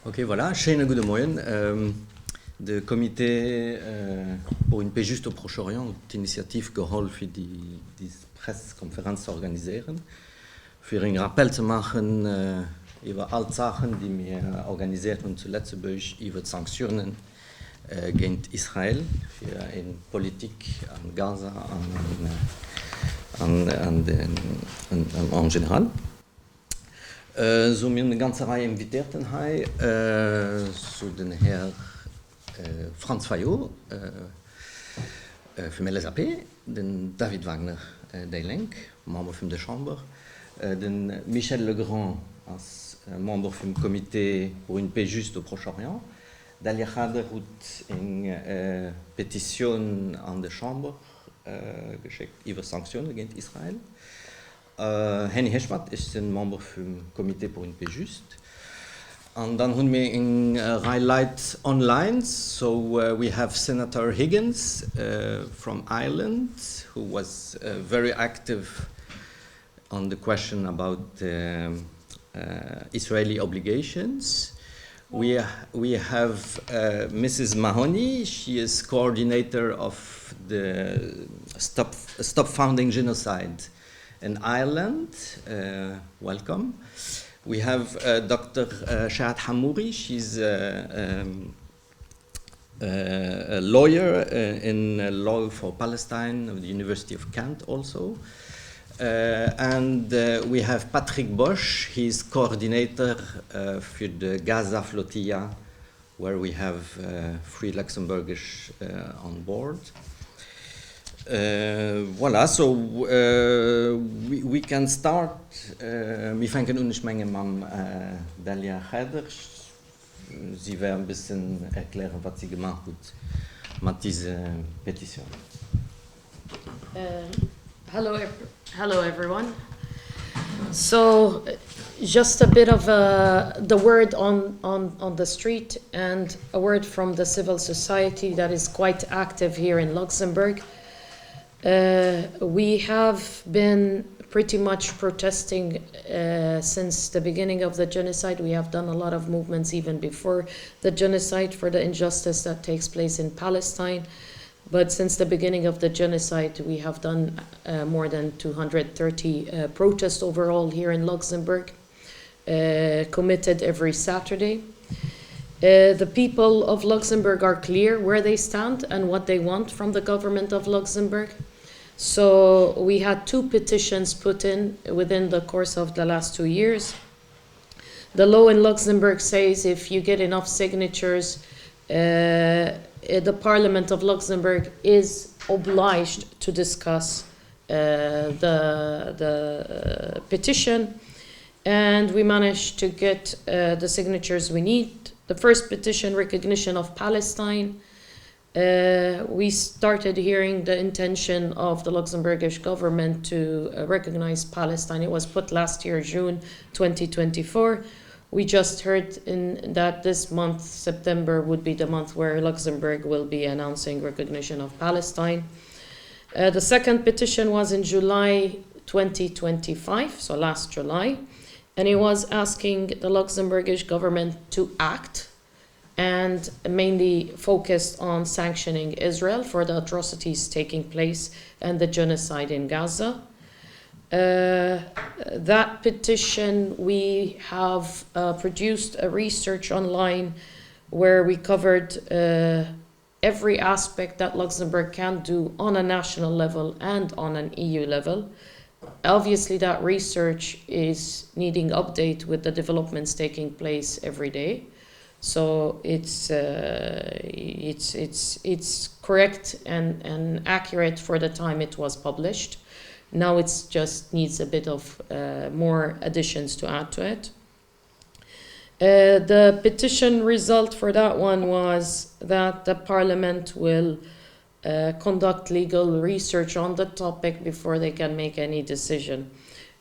Ok, voilà. Schönen guten Morgen. De comité pour une paix juste au Proche-Orient, die Initiative geholfen, die Pressekonferenz zu organisieren, für ein Rappel zu machen über alle Sachen, die wir organisiert haben zu Letzteburg, über Sanktionen gegen Israel, für eine Politik an Gaza, en general. So wir eine ganze Reihe Invitierten hier, so den Herr Franz FAYOT für LSAP, den David WAGNER, der LENK, membre für die Chambre, den Michel LEGRAND als membre für das Comité pour une paix juste au Proche-Orient, Dalia KHADER hat eine Petition an die Chambre geschickt über Sanctions gegen Israël. Hany HESHMAT ist ein membre vom Comité pour une paix juste. And then we have highlight online. So we have Senator Higgins from Ireland, who was very active on the question about Israeli obligations. We have Mrs. Mahony. She is coordinator of the Stop Funding Genocide in Ireland. Welcome. We have Dr. Shahd Hammouri. She's a lawyer in law for Palestine of the University of Kent also. And we have Patrick Bosch. He's coordinator for the Gaza Flotilla, where we have 3 Luxembourgish on board. Voilà, so we can start. Wir fangen an mit Dalia KHADER. Sie werden ein bisschen erklären, was sie gemacht hat mit dieser Petition. Hello everyone. So just a bit of the word on the street and a word from the civil society that is quite active here in Luxembourg. We have been pretty much protesting since the beginning of the genocide. We have done a lot of movements even before the genocide for the injustice that takes place in Palestine. But since the beginning of the genocide, we have done more than 230 protests overall here in Luxembourg, committed every Saturday. The people of Luxembourg are clear where they stand and what they want from the government of Luxembourg. So we had 2 petitions put in within the course of the last 2 years. The law in Luxembourg says if you get enough signatures, the Parliament of Luxembourg is obliged to discuss the petition, and we managed to get the signatures we need. The first petition, recognition of Palestine. We started hearing the intention of the Luxembourgish government to recognize Palestine. It was put last year, June 2024. We just heard that this month, September, would be the month where Luxembourg will be announcing recognition of Palestine. The second petition was in July 2025, so last July, and it was asking the Luxembourgish government to act and mainly focused on sanctioning Israel for the atrocities taking place and the genocide in Gaza. That petition, we have produced a research online where we covered every aspect that Luxembourg can do on a national level and on an EU level. Obviously, that research is needing update with the developments taking place every day. So it's correct and accurate for the time it was published. Now it just needs a bit of more additions to add to it. The petition result for that one was that the Parliament will conduct legal research on the topic before they can make any decision.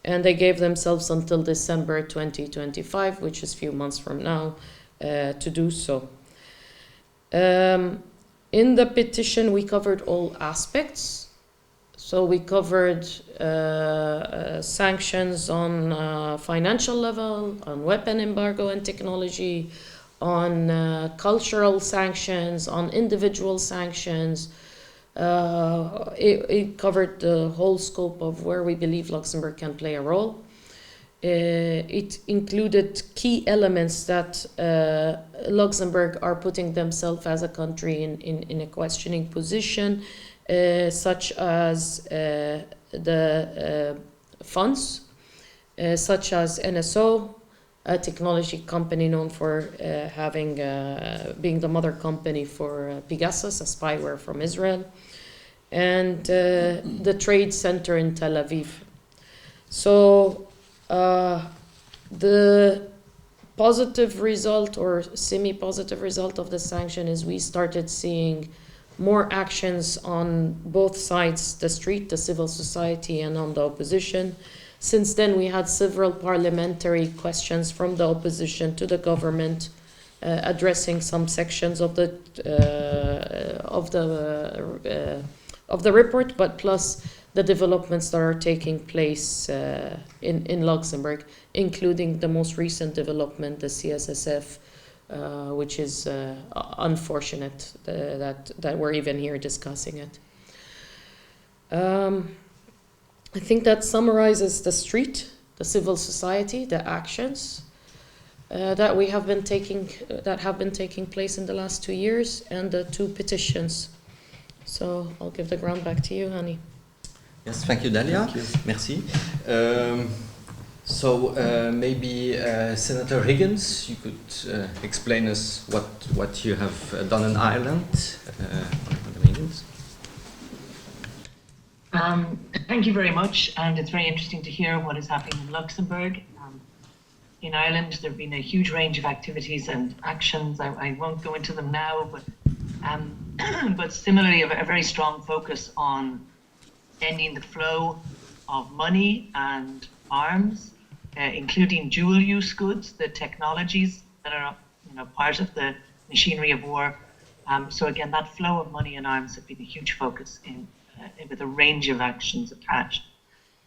And they gave themselves until December 2025, which is a few months from now, to do so. In the petition, we covered all aspects. So we covered sanctions on financial level, on weapon embargo and technology, on cultural sanctions, on individual sanctions. It covered the whole scope of where we believe Luxembourg can play a role. It included key elements that Luxembourg are putting themselves as a country in a questioning position, such as the funds, such as NSO, a technology company known for being the mother company for Pegasus, a spyware from Israel, and the trade center in Tel Aviv. So the positive result or semi-positive result of the sanction is we started seeing more actions on both sides, the street, the civil society, and on the opposition. Since then, we had several parliamentary questions from the opposition to the government, addressing some sections of the report, but plus the developments that are taking place in Luxembourg, including the most recent development, the CSSF, which is unfortunate that we're even here discussing it. I think that summarizes the street, the civil society, the actions that have been taking place in the last 2 years, and the 2 petitions. So I'll give the ground back to you, Hany. Yes, thank you, Dalia. Thank you. Merci. Maybe Senator Higgins, you could explain us what you have done in Ireland. Higgins. Thank you very much, and it's very interesting to hear what is happening in Luxembourg. In Ireland, there have been a huge range of activities and actions. I won't go into them now, but similarly, a very strong focus on ending the flow of money and arms, including dual-use goods, the technologies that are part of the machinery of war. So again, that flow of money and arms have been a huge focus with a range of actions attached.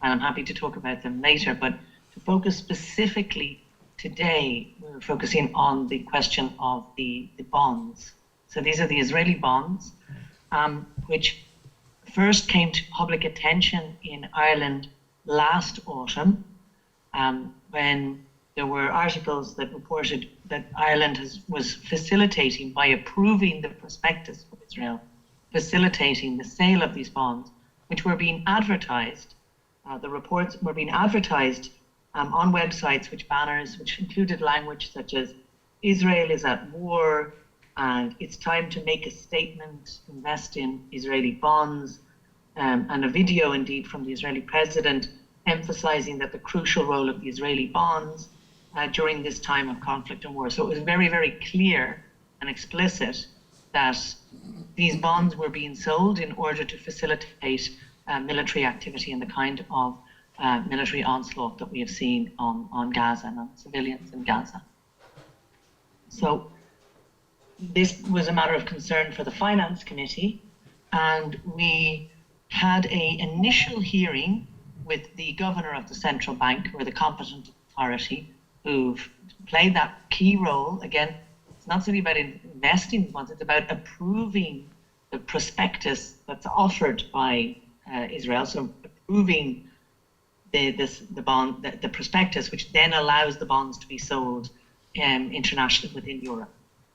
And I'm happy to talk about them later, but to focus specifically today, we're focusing on the question of the bonds. So these are the Israeli bonds, which first came to public attention in Ireland last autumn, when there were articles that reported that Ireland was facilitating, by approving the prospectus of Israel, facilitating the sale of these bonds, which were being advertised. The reports were being advertised on websites, which included language such as Israel is at war, and it's time to make a statement, invest in Israeli bonds, and a video indeed from the Israeli president emphasizing that the crucial role of the Israeli bonds during this time of conflict and war. So it was very, very clear and explicit that these bonds were being sold in order to facilitate military activity and the kind of military onslaught that we have seen on Gaza and on civilians in Gaza. So this was a matter of concern for the Finance Committee, and we had an initial hearing with the governor of the central bank, or the competent authority, who've played that key role. Again, it's not simply about investing in bonds, it's about approving the prospectus that's offered by Israel. So approving the prospectus, which then allows the bonds to be sold internationally within Europe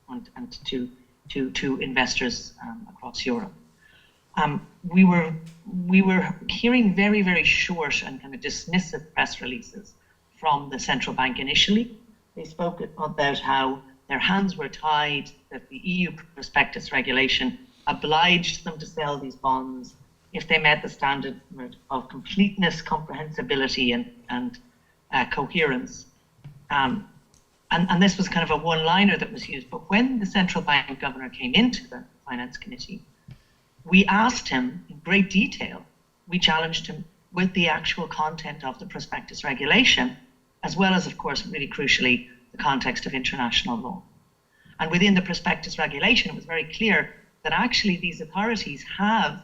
and to investors across Europe. We were hearing very, very short and kind of dismissive press releases from the central bank initially. They spoke about how their hands were tied, that the EU prospectus regulation obliged them to sell these bonds if they met the standard of completeness, comprehensibility, and coherence. And this was kind of a one-liner that was used. But when the central bank governor came into the Finance Committee, we asked him in great detail, we challenged him with the actual content of the prospectus regulation, as well as, of course, really crucially, the context of international law. And within the prospectus regulation, it was very clear that actually these authorities have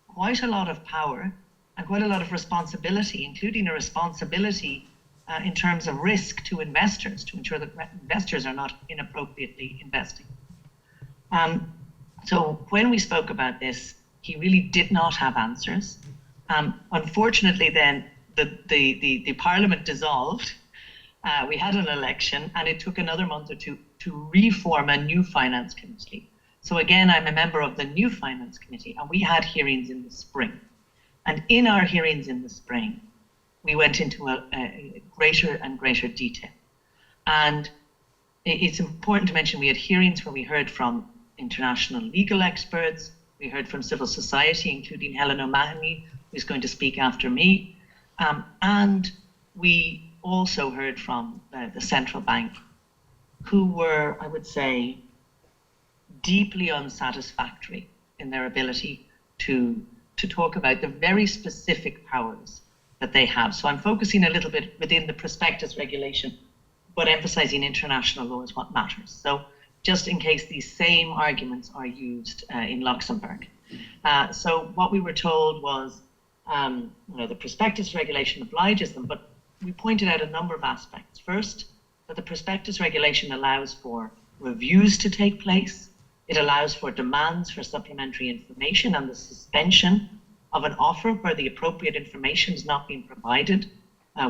quite a lot of power and quite a lot of responsibility, including a responsibility in terms of risk to investors, to ensure that investors are not inappropriately investing. So when we spoke about this, he really did not have answers. Unfortunately, then the Parliament dissolved. We had an election, and it took another month or two to reform a new finance committee. So again, I'm a member of the new finance committee, and we had hearings in the spring. And in our hearings in the spring, we went into a greater and greater detail. And it's important to mention we had hearings where we heard from international legal experts, we heard from civil society, including Helen Mahony, who's going to speak after me, and we also heard from the central bank, who were, I would say, deeply unsatisfactory in their ability to talk about the very specific powers that they have. So I'm focusing a little bit within the prospectus regulation, but emphasizing international law is what matters. So just in case these same arguments are used in Luxembourg. So what we were told was, the prospectus regulation obliges them, but we pointed out a number of aspects. First, that the prospectus regulation allows for reviews to take place. It allows for demands for supplementary information and the suspension of an offer where the appropriate information is not being provided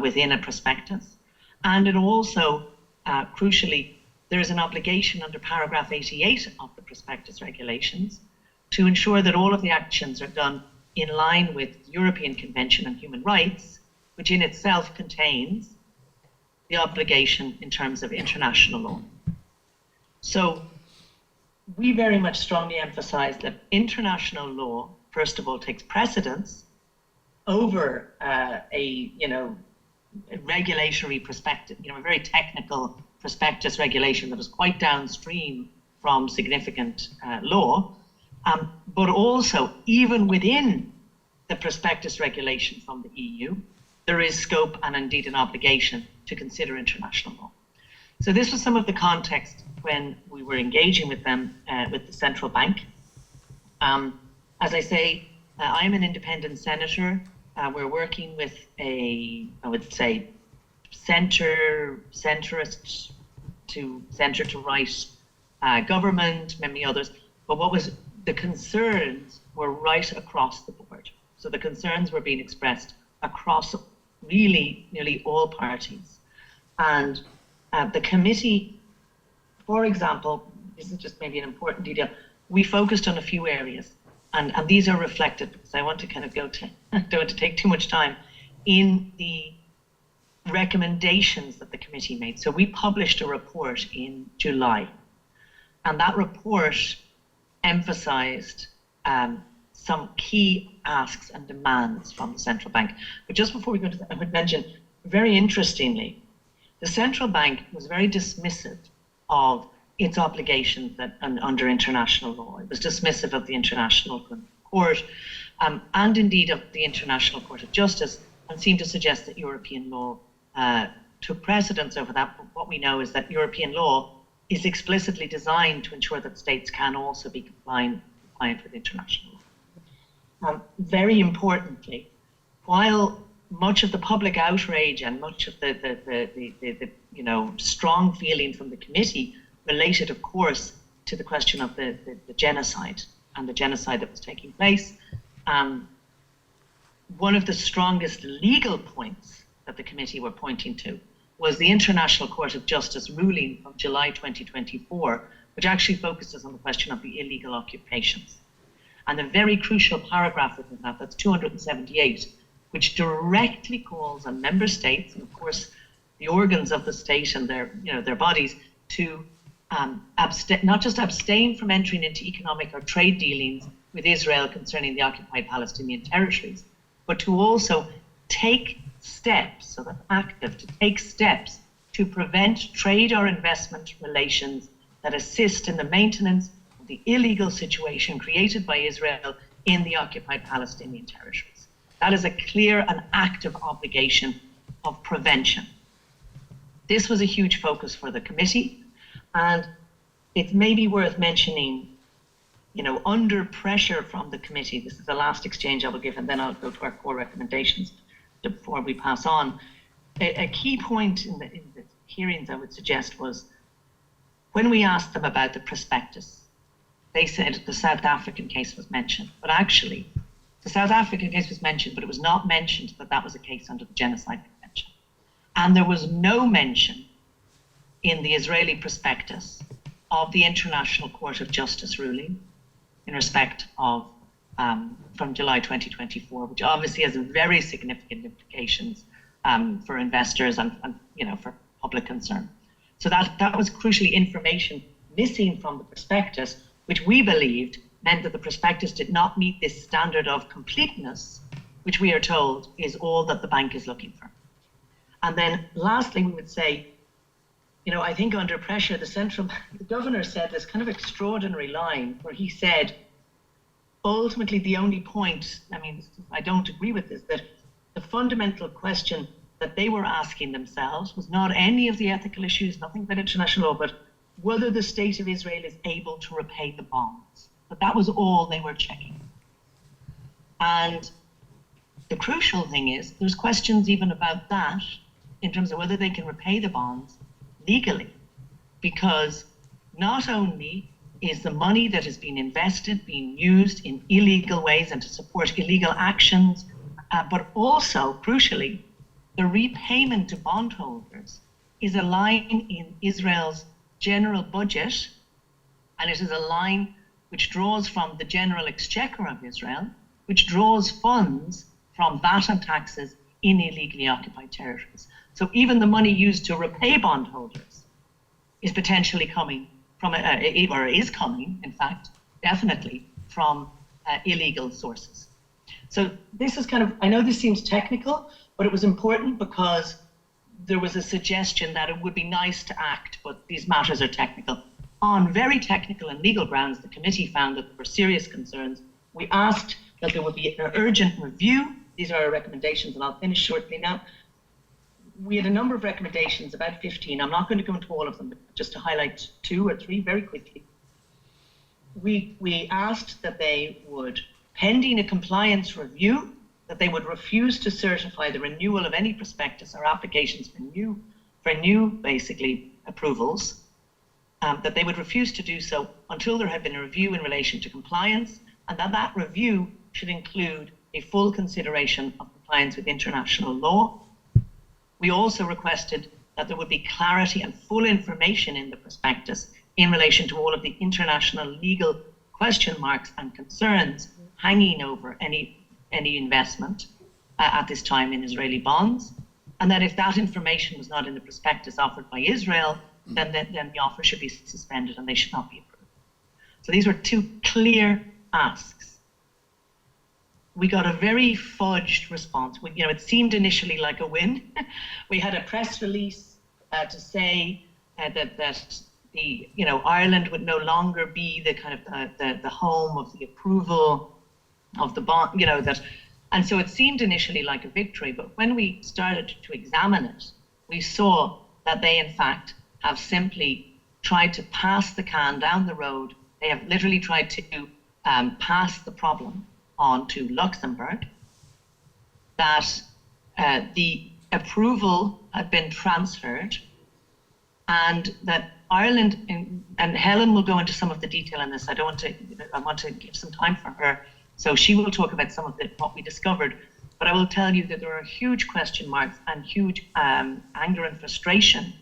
within a prospectus. And it also, crucially, there is an obligation under paragraph 88 of the prospectus regulations to ensure that all of the actions are done in line with the European Convention on Human Rights, which in itself contains the obligation in terms of international law. So we very much strongly emphasize that international law, first of all, takes precedence over a regulatory perspective, a very technical prospectus regulation that is quite downstream from significant law, but also even within the prospectus regulation from the EU, there is scope and indeed an obligation to consider international law. So this was some of the context when we were engaging with them, with the central bank. As I say, I'm an independent senator. We're working with a, I would say, centrist to center to right government, many others. But what was the concerns were right across the board. So the concerns were being expressed across really nearly all parties. And the committee, for example, this is just maybe an important detail, we focused on a few areas. And these are reflected, because I want to kind of don't want to take too much time, in the recommendations that the committee made. So we published a report in July, and that report emphasized some key asks and demands from the central bank. But just before we go to that, I would mention, very interestingly, the central bank was very dismissive of its obligations under international law. It was dismissive of the International Court and indeed of the International Court of Justice, and seemed to suggest that European law took precedence over that. But what we know is that European law is explicitly designed to ensure that states can also be compliant with international law. Very importantly, while much of the public outrage and much of the strong feeling from the committee related, of course, to the question of the genocide and the genocide that was taking place, one of the strongest legal points that the committee were pointing to was the International Court of Justice ruling of July 2024, which actually focuses on the question of the illegal occupations. And a very crucial paragraph within that, that's 278, which directly calls on member states, and of course the organs of the state and their bodies, to not just abstain from entering into economic or trade dealings with Israel concerning the occupied Palestinian territories, but to also take steps, so that's active, to take steps to prevent trade or investment relations that assist in the maintenance of the illegal situation created by Israel in the occupied Palestinian territories. That is a clear and active obligation of prevention. This was a huge focus for the committee, and it may be worth mentioning, under pressure from the committee, this is the last exchange I will give, and then I'll go to our core recommendations before we pass on. a key point in the hearings, I would suggest, was when we asked them about the prospectus, they said the South African case was mentioned, but actually the South African case was mentioned, but it was not mentioned that that was a case under the Genocide Convention. And there was no mention in the Israeli prospectus of the International Court of Justice ruling in respect of from July 2024, which obviously has very significant implications for investors and for public concern. So that was crucially information missing from the prospectus, which we believed meant that the prospectus did not meet this standard of completeness, which we are told is all that the bank is looking for. And then lastly, we would say, I think under pressure, the governor said this kind of extraordinary line where he said, ultimately the only point, I don't agree with this, that the fundamental question that they were asking themselves was not any of the ethical issues, nothing about international law, but whether the state of Israel is able to repay the bonds. But that was all they were checking. And the crucial thing is, there's questions even about that in terms of whether they can repay the bonds legally, because not only is the money that has been invested being used in illegal ways and to support illegal actions, but also, crucially, the repayment to bondholders is a line in Israel's general budget, and it is a line which draws from the general exchequer of Israel, which draws funds from VAT and taxes in illegally occupied territories. So even the money used to repay bondholders is potentially coming from, or is coming, in fact, definitely from illegal sources. So this is I know this seems technical, but it was important because there was a suggestion that it would be nice to act, but these matters are technical. On very technical and legal grounds, the committee found that there were serious concerns. We asked that there would be an urgent review. These are our recommendations, and I'll finish shortly now. We had a number of recommendations, about 15. I'm not going to go into all of them, but just to highlight 2 or 3 very quickly. We asked that they would, pending a compliance review, that they would refuse to certify the renewal of any prospectus or applications for new basically approvals, that they would refuse to do so until there had been a review in relation to compliance, and that review should include a full consideration of compliance with international law. We also requested that there would be clarity and full information in the prospectus in relation to all of the international legal question marks and concerns hanging over any investment at this time in Israeli bonds, and that if that information was not in the prospectus offered by Israel, then the offer should be suspended and they should not be approved. So these were 2 clear asks. We got a very fudged response. It seemed initially like a win. We had a press release to say that Ireland would no longer be the home of the approval of the bond, and so it seemed initially like a victory. But when we started to examine it, we saw that they, in fact, have simply tried to pass the can down the road. They have literally tried to pass the problem on to Luxembourg, that the approval had been transferred, and that Ireland, and Helen will go into some of the detail in this. I want to give some time for her, so she will talk about some of what we discovered. But I will tell you that there are huge question marks and huge anger and frustration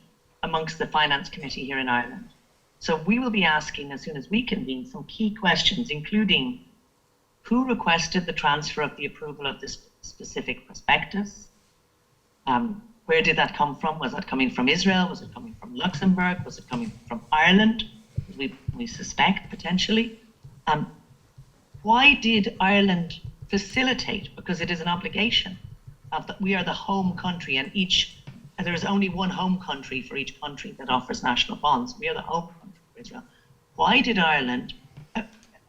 amongst the Finance Committee here in Ireland. So we will be asking, as soon as we convene, some key questions, including who requested the transfer of the approval of this specific prospectus? Where did that come from? Was that coming from Israel? Was it coming from Luxembourg? Was it coming from Ireland? We suspect, potentially. Why did Ireland facilitate? Because it is an obligation. We are the home country, and there is only one home country for each country that offers national bonds. We are the home country for Israel. Why did Ireland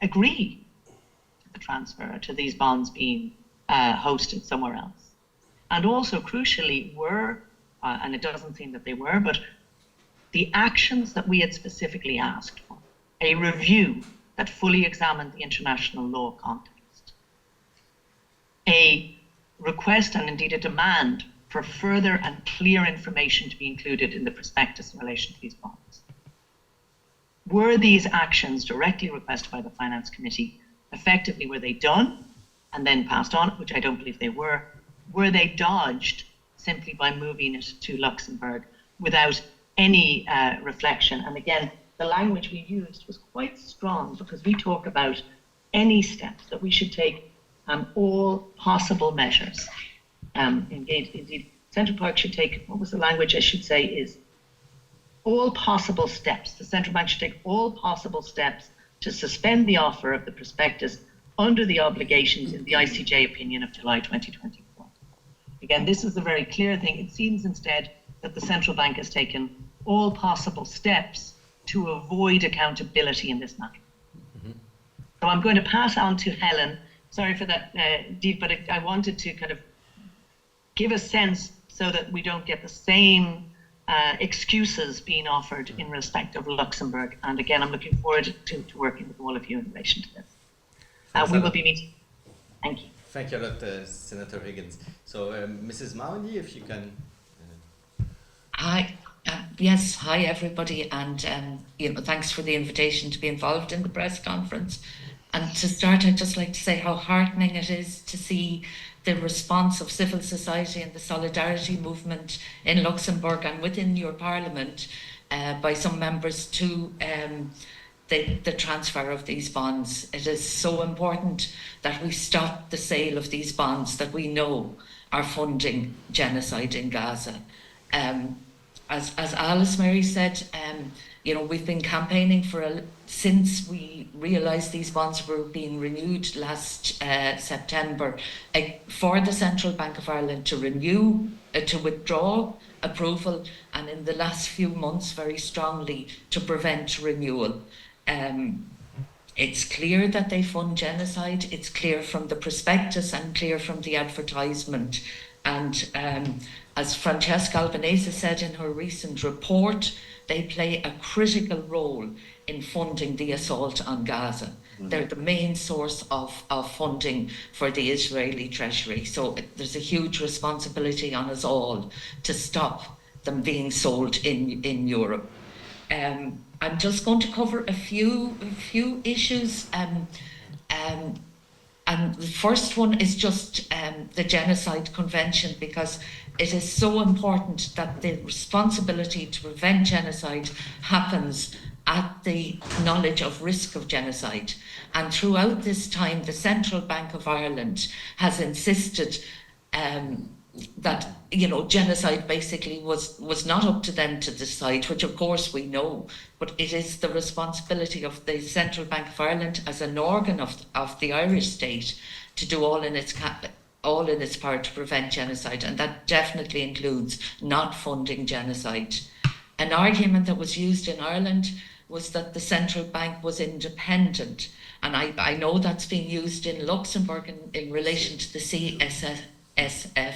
agree to the transfer, to these bonds being hosted somewhere else? And also, crucially, and it doesn't seem that they were, but the actions that we had specifically asked for, a review that fully examined the international law context, a request and indeed a demand for further and clear information to be included in the prospectus in relation to these bonds. Were these actions directly requested by the Finance Committee? Effectively, were they done and then passed on, which I don't believe they were? Were they dodged simply by moving it to Luxembourg without any reflection? And again, the language we used was quite strong, because we talk about any steps that we should take, all possible measures. Indeed, Central Park should take, what was the language I should say, is all possible steps. The Central Bank should take all possible steps to suspend the offer of the prospectus under the obligations in the ICJ opinion of July 2024. Again, this is a very clear thing. It seems instead that the Central Bank has taken all possible steps to avoid accountability in this matter. So I'm going to pass on to Helen. Sorry for that, Deep, but I wanted to kind of give a sense so that we don't get the same excuses being offered in respect of Luxembourg. And again, I'm looking forward to working with all of you in relation to this. We will be meeting. Thank you. Thank you a lot, Senator Higgins. So, Mrs. Mahony, if you can. Hi. Yes, hi everybody, and thanks for the invitation to be involved in the press conference. And to start, I'd just like to say how heartening it is to see the response of civil society and the solidarity movement in Luxembourg and within your parliament by some members to the transfer of these bonds. It is so important that we stop the sale of these bonds that we know are funding genocide in Gaza. As Alice Mary said, we've been campaigning since we realised these bonds were being renewed last September for the Central Bank of Ireland to withdraw approval, and in the last few months very strongly to prevent renewal. It's clear that they fund genocide. It's clear from the prospectus and clear from the advertisement. And as Francesca Albanese said in her recent report, they play a critical role in funding the assault on Gaza. They're the main source of funding for the Israeli treasury. So there's a huge responsibility on us all to stop them being sold in Europe. I'm just going to cover a few issues. And the first one is just the Genocide Convention, because it is so important that the responsibility to prevent genocide happens at the knowledge of risk of genocide. And throughout this time, the Central Bank of Ireland has insisted that genocide basically was not up to them to decide, which of course we know, but it is the responsibility of the Central Bank of Ireland as an organ of the Irish state to do all in its power to prevent genocide, and that definitely includes not funding genocide. An argument that was used in Ireland was that the Central Bank was independent, and I know that's been used in Luxembourg in relation to the CSSF.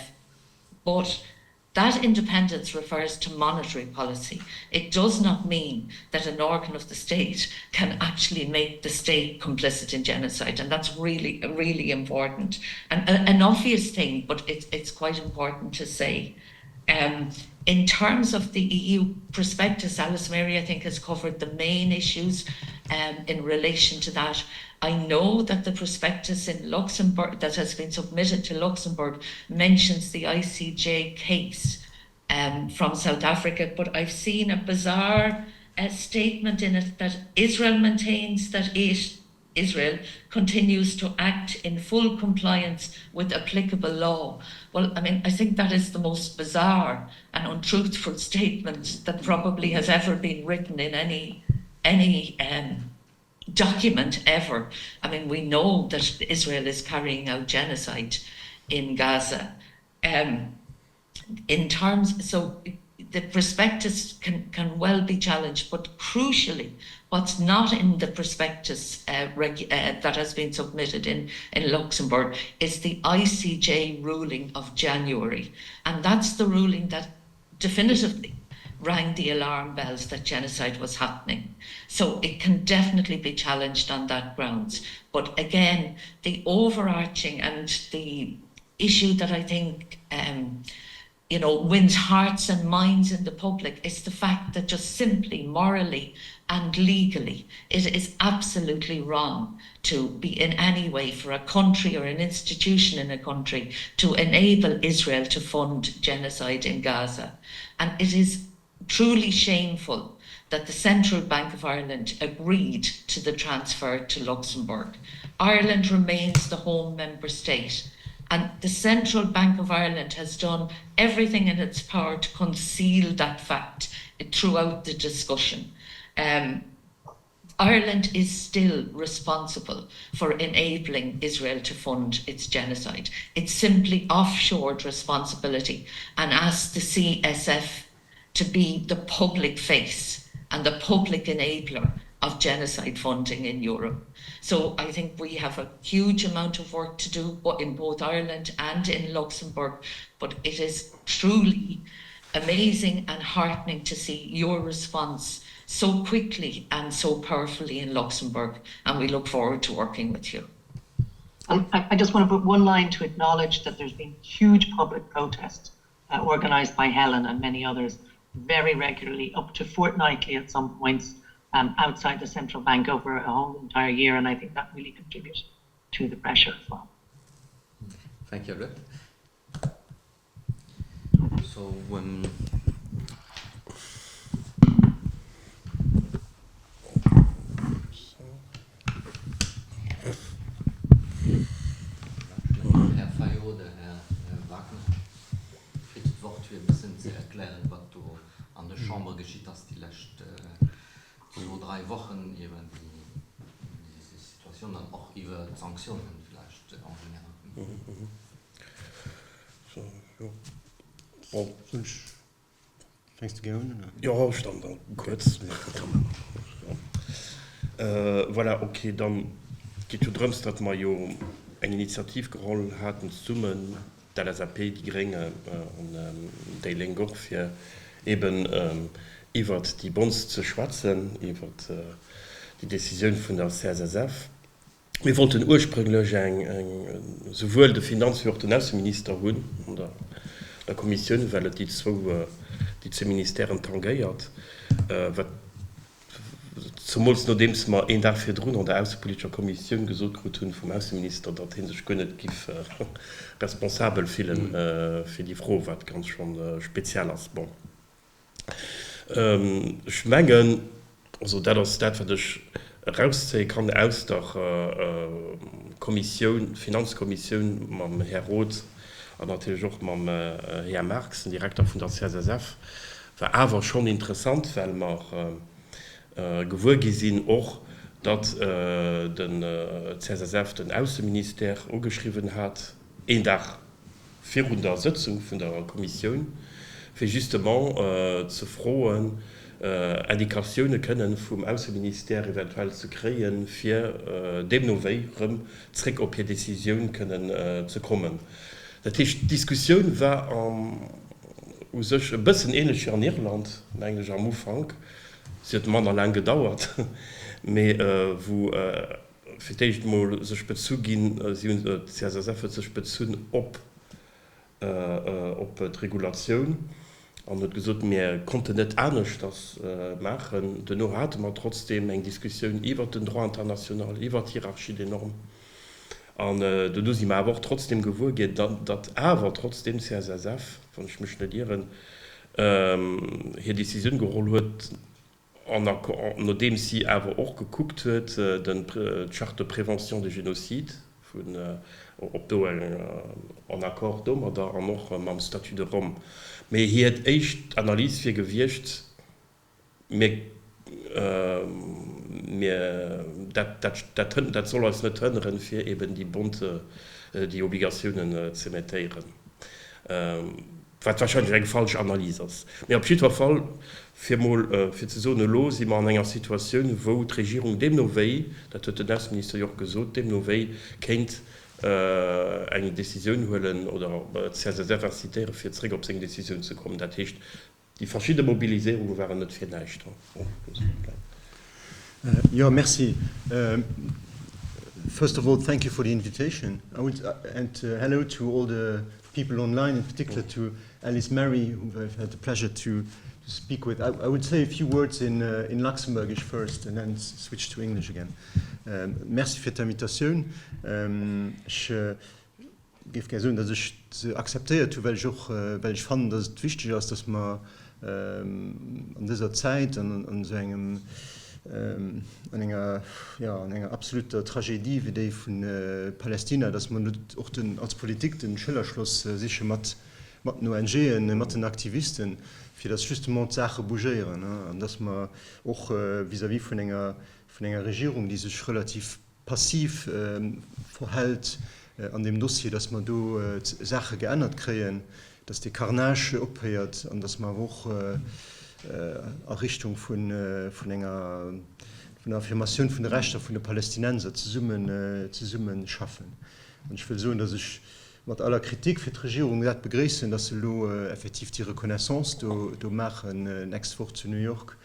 But that independence refers to monetary policy. It does not mean that an organ of the state can actually make the state complicit in genocide. And that's really, really important. And an obvious thing, but it's quite important to say. In terms of the EU prospectus, Alice Mary, I think, has covered the main issues in relation to that. I know that the prospectus in Luxembourg that has been submitted to Luxembourg mentions the ICJ case from South Africa, but I've seen a bizarre statement in it that Israel maintains that Israel continues to act in full compliance with applicable law. Well, I think that is the most bizarre and untruthful statement that probably has ever been written in any document ever. We know that Israel is carrying out genocide in Gaza. So the prospectus can well be challenged, but crucially, what's not in the prospectus that has been submitted in Luxembourg is the ICJ ruling of January. And that's the ruling that definitively rang the alarm bells that genocide was happening. So it can definitely be challenged on that grounds. But again, the overarching and the issue that I think wins hearts and minds in the public. It's the fact that just simply morally and legally, it is absolutely wrong to be in any way for a country or an institution in a country to enable Israel to fund genocide in Gaza. And it is truly shameful that the Central Bank of Ireland agreed to the transfer to Luxembourg. Ireland remains the home member state, and the Central Bank of Ireland has done everything in its power to conceal that fact throughout the discussion. Ireland is still responsible for enabling Israel to fund its genocide. It's simply offshored responsibility and asked the CSF to be the public face and the public enabler of genocide funding in Europe. So I think we have a huge amount of work to do in both Ireland and in Luxembourg, but it is truly amazing and heartening to see your response so quickly and so powerfully in Luxembourg, and we look forward to working with you. I just want to put one line to acknowledge that there's been huge public protest organised by Helen and many others very regularly, up to fortnightly at some points, outside the central bank over a whole entire year, and I think that really contributes to the pressure as well. Thank you. So Herr Fayot, Herr Wagner, kriegt das Wort für ein bisschen zu erklären, was du an der Chambre geschieht hast die letzten 3 Wochen, eben diese Situation, dann auch über Sanktionen vielleicht So, ja. Oh. Fängst du gerne an? Ja, stand dann kurz. Voilà, okay, dann geht es darum, dass wir ja eine Initiative geholt hatten, zusammen der LSAP, die Geringe und die Länger für eben über die Bonds zu schwatzen, über die Decision von der CSSF. Wir wollten ursprünglich sowohl den Finanz- wie auch den Außenminister haben und der Kommission, weil die zwei Ministerien tangiert. Zumindest nachdem wir einen Tag für an der Außenpolitischen Kommission gesagt haben vom Außenminister, dass er sich gar nicht responsabel fühlen für die Frage, was ganz schon speziell ist. Bon. Ich meine, also das, was ich rausziehen kann aus der Kommission, Finanzkommission, mit Herrn Roth und natürlich auch mit Herrn Marx, dem Direktor von der CSSF, war aber schon interessant, weil wir gewohnt sind auch, dass den CSSF den Außenminister angeschrieben hat, einen Tag vor der Sitzung von der Kommission, für justement zu fragen, Indikationen können vom Außenminister eventuell zu kriegen, für dem November zurück auf die Decision können zu kommen. Die Diskussion war ein bisschen ähnlich in Irland, eigentlich am Anfang. Sie hat man lang gedauert, aber wo vielleicht mal sich bezogen, CSSF sich bezogen auf die Regulation. Und hat gesagt, wir konnten nicht anders das machen. Dennoch hatte man trotzdem eine Diskussion über den Droit international, über die Hierarchie der Normen. Und da sind wir aber trotzdem gewohnt, dass aber trotzdem CSSF, wenn ich mich nicht irre, hier Decision geholt hat, nachdem sie aber auch geguckt hat, den Charte de Prévention de Genocide, von, ob da ein Akkord da oder noch mit dem Statut de Rome. Aber hier hat echt Analyse für gewirkt, das soll uns nicht hindern, für eben die Bunte, die Obligationen zu emittieren. Was wahrscheinlich eine falsche Analyse ist. Aber auf jeden Fall, für zu so eine Los, sind wir in einer Situation, wo die Regierung dem November, das hat der Außenminister ja auch gesagt, dem November kennt eine Decision holen oder CSSF incitieren, für zurück auf seine Decision zu kommen. Das heißt, die verschiedenen Mobilisierungen waren nicht für nichts. Yeah, merci. First of all, thank you for the invitation. And hello to all the people online, in particular to Alice Mary, who I've had the pleasure to speak with. I would say a few words in Luxembourgish first and then switch to English again. Merci für die Invitation. Ich gebe gerne so, dass ich sie akzeptiert, weil ich fand, dass es wichtig ist, dass man an dieser Zeit an so einem an einer absoluter Tragödie wie die von Palästina, dass man auch als Politik den Schillerschluss sich mit ONG mit den Aktivisten für das justement Sache bougieren, und dass man auch vis-à-vis von einer Regierung, die sich relativ passiv verhält an dem Dossier, dass man da Sachen geändert kriegen, dass die Carnage abhört und dass man auch in Richtung von einer Affirmation von den Rechten von den Palästinensern zusammen schaffen. Und ich will so, dass ich mit aller Kritik für die Regierung begrüßen, dass sie effektiv die Reconnaissance machen nächste Woche zu New York,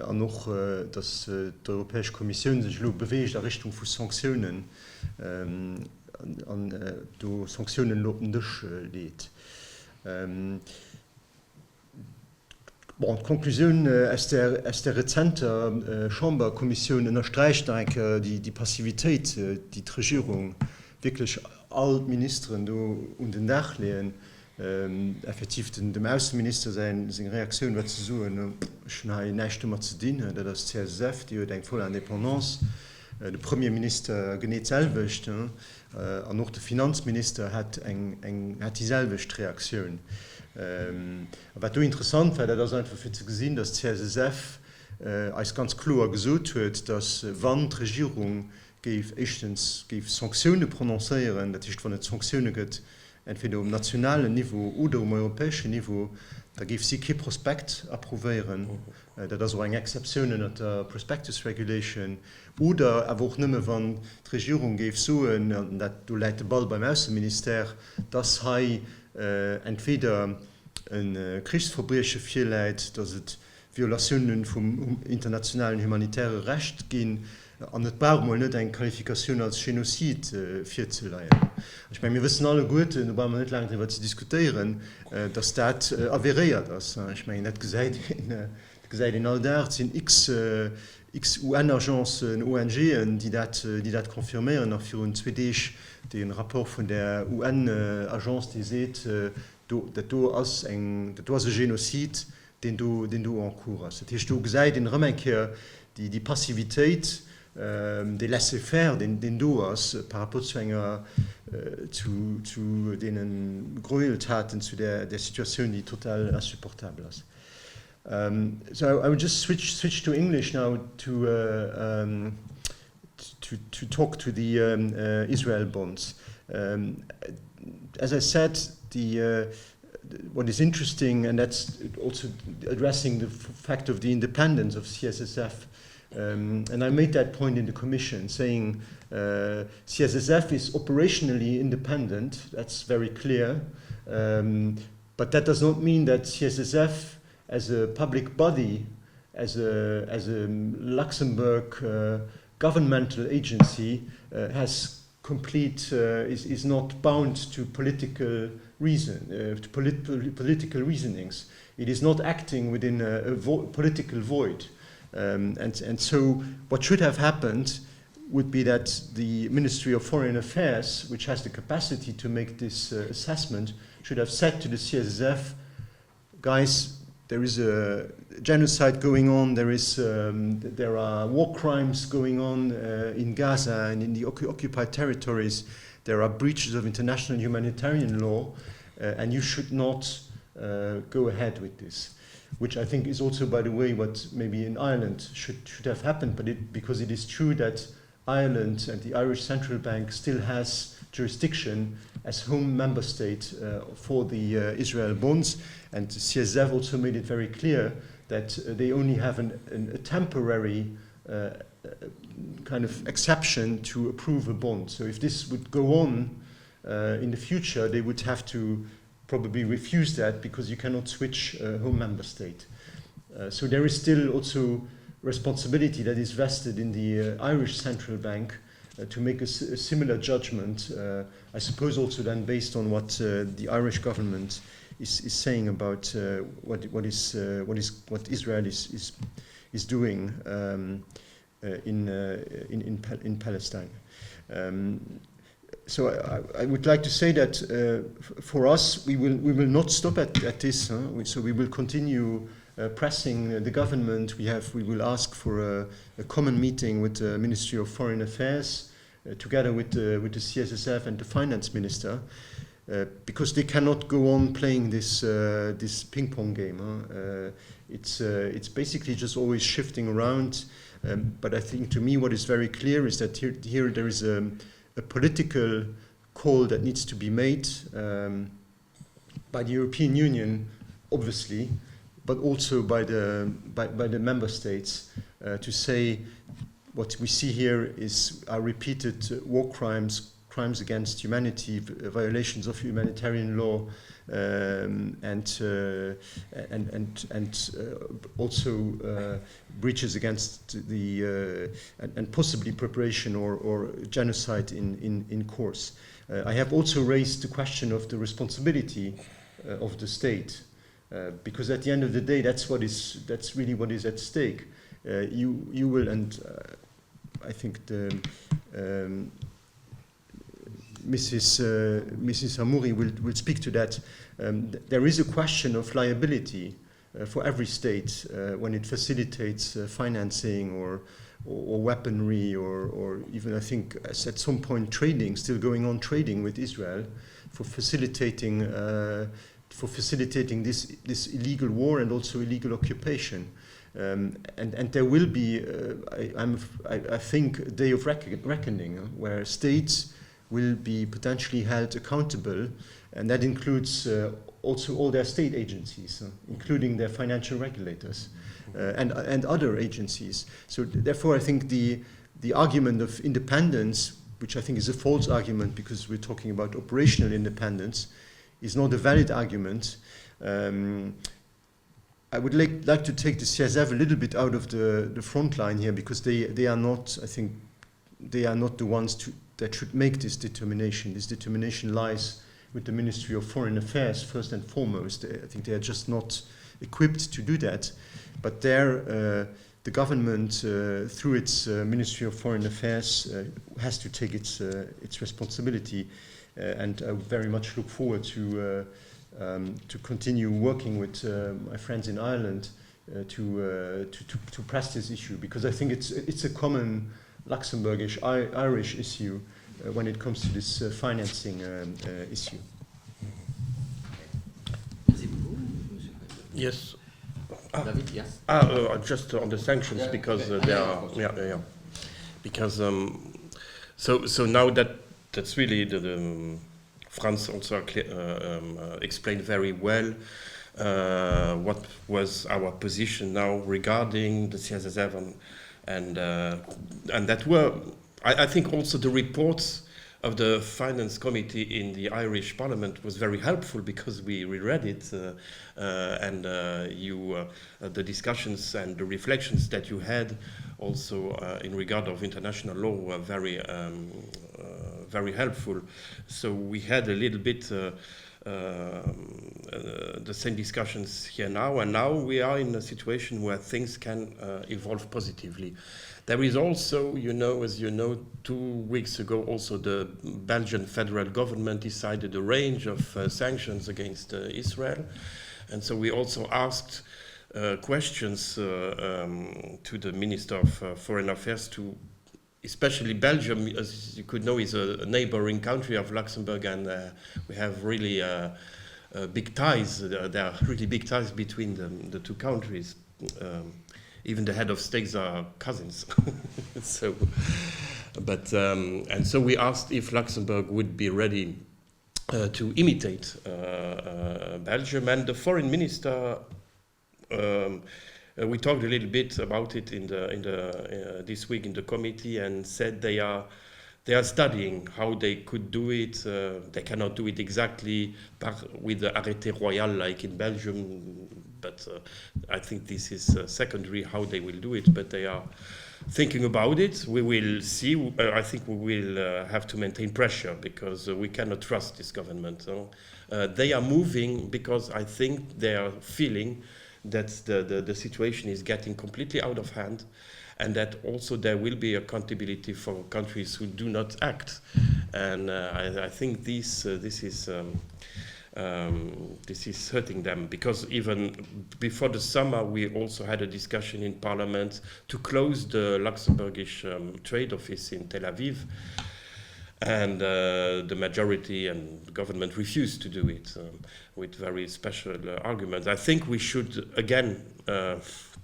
und auch, dass die Europäische Kommission sich bewegt in Richtung von Sanktionen, und Sanktionen durchlädt. Konklusion aus der rezenten Chamberkommission unterstreicht die Passivität, die Regierung wirklich alle Ministern und den Dach legen, effektiv dem Außenminister seine Reaktion wird zu suchen, schon nicht immer zu dienen, das CSF, die denkt voll Independance, der Premierminister genäht selbst, und auch der Finanzminister hat dieselbe Reaktion. Aber du interessant war das einfach für zu gesehen, dass CSF als ganz klar gesagt hat, dass wann die Regierung erstens Sanktionen prononcieren, das ist, wenn es Sanktionen gibt, entweder auf nationalem Niveau oder auf europäischem Niveau, da gibt sie kein Prospekt approvieren, das ist auch eine Exception in der Prospectus Regulation, oder aber auch nicht mehr, wenn die Regierung so, und du leitest den Ball beim Außenminister, dass entweder ein Kriegsverbrechen vorliegt, dass es Violationen vom internationalen humanitären Recht gehen, und es braucht mal nicht eine Qualifikation als Genocide vorzuleihen. Ich meine, wir wissen alle gut, da brauchen wir nicht lange darüber zu diskutieren, dass das averiert ist. Ich meine, das gesagt in all der sind x UN-Agenzen, ONG, die das konfirmieren, nach für uns den Rapport von der UN-Agence, die sieht, dass du als ein Genozid, den du en cours hast. Das heißt, du gesagt in Römenkehr, die Passivität, die laissez-faire, den du hast, par rapport zu den Gräueltaten, zu der Situation, die total insupportabel ist. So I would just switch to English now to talk to the Israel bonds. As I said, what is interesting, and that's also addressing the fact of the independence of CSSF, and I made that point in the Commission, saying CSSF is operationally independent, that's very clear, but that does not mean that CSSF as a public body, as a Luxembourg governmental agency, has complete is not bound to political political reasonings. It is not acting within a political void, and so what should have happened would be that the Ministry of Foreign Affairs, which has the capacity to make this assessment, should have said to the CSSF, guys, there is a genocide going on, there are war crimes going on in Gaza and in the occupied territories, there are breaches of international humanitarian law, and you should not go ahead with this. Which I think is also, by the way, what maybe in Ireland should have happened, because it is true that Ireland and the Irish Central Bank still has jurisdiction as home member state for the Israel bonds, and CSF also made it very clear that they only have a temporary kind of exception to approve a bond. So if this would go on in the future, they would have to probably refuse that, because you cannot switch home member state. So there is still also responsibility that is vested in the Irish Central Bank to make a similar judgment, I suppose also then based on what the Irish government is saying about what Israel is doing in Palestine. So I would like to say that for us, we will not stop at this. So we will continue pressing the government. We will ask for a common meeting with the Ministry of Foreign Affairs, together with the CSSF and the Finance Minister, because they cannot go on playing this ping pong game. It's basically just always shifting around. But I think to me what is very clear is that here there is a political call that needs to be made by the European Union, obviously, but also by the member states, to say what we see here are repeated war crimes, crimes against humanity, violations of humanitarian law, and also breaches against the and possibly preparation or genocide in course. I have also raised the question of the responsibility of the state, because at the end of the day, that's really what is at stake. You will, and I think the Mrs. Hammouri will speak to that. There is a question of liability for every state when it facilitates financing or weaponry or even, I think, at some point trading, still going on trading with Israel for facilitating this illegal war and also illegal occupation. And there will be, I think, a day of reckoning where states will be potentially held accountable, and that includes also all their state agencies, including their financial regulators and other agencies. So therefore, I think the argument of independence, which I think is a false argument because we're talking about operational independence, is not a valid argument. I would like to take the CSF a little bit out of the front line here, because they are not, I think, they are not the ones that should make this determination. This determination lies with the Ministry of Foreign Affairs first and foremost. I think they are just not equipped to do that. But there, the government, through its Ministry of Foreign Affairs, has to take its responsibility. And I very much look forward to continue working with my friends in Ireland to press this issue, because I think it's a common Luxembourgish Irish issue when it comes to this financing issue. Yes. David, yes. Just on the sanctions, because they are, because so now that's really the Franz also explained very well what was our position now regarding the CSSF, and that were, I think also the reports of the Finance Committee in the Irish Parliament was very helpful, because we reread it, and the discussions and the reflections that you had also in regard of international law were very helpful. So we had a little bit the same discussions here now, and now we are in a situation where things can evolve positively. There is also, as you know, 2 weeks ago, also the Belgian federal government decided a range of sanctions against Israel. And so we also asked questions to the Minister of Foreign Affairs, to especially Belgium, as you could know, is a neighboring country of Luxembourg, and we have really big ties. There are really big ties between the two countries. Even the head of states are cousins. So, but and so we asked if Luxembourg would be ready to imitate Belgium, and the foreign minister. We talked a little bit about it in the this week in the committee, and said they are studying how they could do it. They cannot do it exactly with the arrêté royal like in Belgium, but I think this is secondary how they will do it. But they are thinking about it. We will see. I think we will have to maintain pressure because we cannot trust this government. They are moving because I think they are feeling that the situation is getting completely out of hand, and that also there will be accountability for countries who do not act. And I think this is hurting them, because even before the summer we also had a discussion in Parliament to close the Luxembourgish trade office in Tel Aviv, and the majority and the government refused to do it with very special arguments. I think we should again